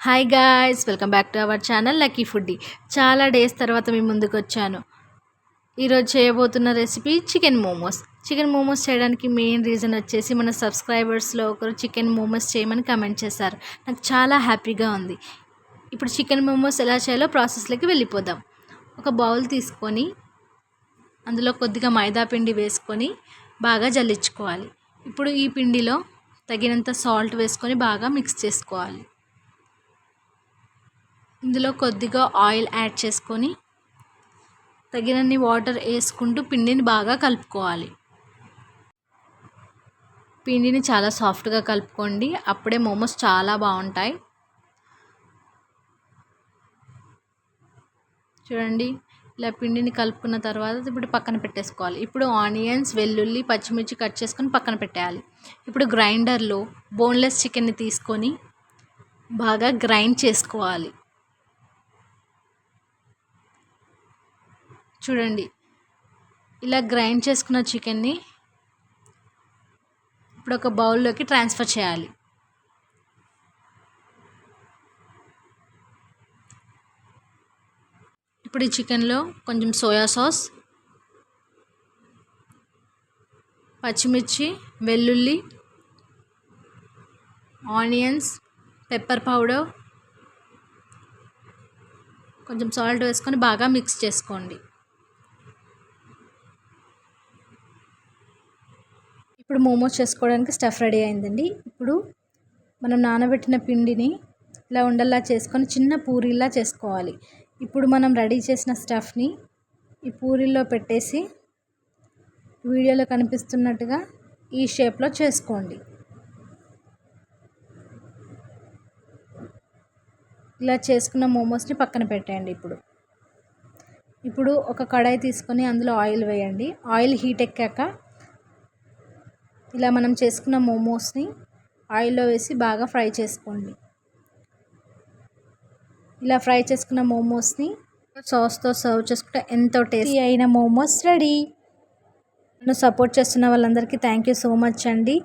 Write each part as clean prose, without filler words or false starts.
Hi guys, welcome back to our channel lucky foodie. చాలా days తర్వాత మీ ముందుకు వచ్చాను. ఈరోజు చేయబోతున్న recipe chicken momos. Chicken momos చేయడానికి మెయిన్ రీజన్ వచ్చేసి మన సబ్స్క్రైబర్స్లో ఒకరు చికెన్ మోమోస్ చేయమని కమెంట్ చేశారు. నాకు చాలా హ్యాపీగా ఉంది. ఇప్పుడు చికెన్ మోమోస్ ఎలా చేయాలో ప్రాసెస్లోకి వెళ్ళిపోదాం. ఒక బౌల్ తీసుకొని అందులో కొద్దిగా మైదా పిండి వేసుకొని బాగా జల్లించుకోవాలి. ఇప్పుడు ఈ పిండిలో తగినంత సాల్ట్ వేసుకొని బాగా మిక్స్ చేసుకోవాలి. ఇందులో కొద్దిగా ఆయిల్ యాడ్ చేసుకొని తగినన్ని వాటర్ వేసుకుంటూ పిండిని బాగా కలుపుకోవాలి. పిండిని చాలా సాఫ్ట్గా కలుపుకోండి, అప్పుడే మోమోస్ చాలా బాగుంటాయి. చూడండి, ఇలా పిండిని కలుపుకున్న తర్వాత ఇప్పుడు పక్కన పెట్టేసుకోవాలి. ఇప్పుడు ఆనియన్స్, వెల్లుల్లి, పచ్చిమిర్చి కట్ చేసుకొని పక్కన పెట్టేయాలి. ఇప్పుడు గ్రైండర్లో బోన్లెస్ చికెన్ని తీసుకొని బాగా గ్రైండ్ చేసుకోవాలి. చూడండి, ఇలా గ్రైండ్ చేసుకున్న చికెన్ని ఇప్పుడు ఒక బౌల్లోకి ట్రాన్స్ఫర్ చేయాలి. ఇప్పుడు ఈ చికెన్లో కొంచెం సోయా సాస్, పచ్చిమిర్చి, వెల్లుల్లి, ఆనియన్స్, పెప్పర్ పౌడర్, కొంచెం సాల్ట్ వేసుకొని బాగా మిక్స్ చేసుకోండి. ఇప్పుడు మోమోస్ చేసుకోవడానికి స్టఫ్ రెడీ అయిందండి. ఇప్పుడు మనం నానబెట్టిన పిండిని ఇలా ఉండల్లా చేసుకొని చిన్న పూరీలా చేసుకోవాలి. ఇప్పుడు మనం రెడీ చేసిన స్టఫ్ని ఈ పూరీల్లో పెట్టేసి వీడియోలో కనిపిస్తున్నట్టుగా ఈ షేప్లో చేసుకోండి. ఇలా చేసుకున్న మోమోస్ని పక్కన పెట్టండి. ఇప్పుడు ఒక కడాయి తీసుకొని అందులో ఆయిల్ వేయండి. ఆయిల్ హీట్ ఎక్కాక ఇలా మనం చేసుకున్న మోమోస్ని ఆయిల్లో వేసి బాగా ఫ్రై చేసుకోండి. ఇలా ఫ్రై చేసుకున్న మోమోస్ని సాస్తో సర్వ్ చేసుకుంటే ఎంతో టేస్టీ అయిన మోమోస్ రెడీ. నన్ను సపోర్ట్ చేస్తున్న వాళ్ళందరికీ థ్యాంక్ యూ సో మచ్ అండి.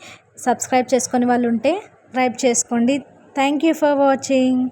సబ్స్క్రైబ్ చేసుకొని వాళ్ళు ఉంటే సబ్స్క్రైబ్ చేసుకోండి. Thank you for watching.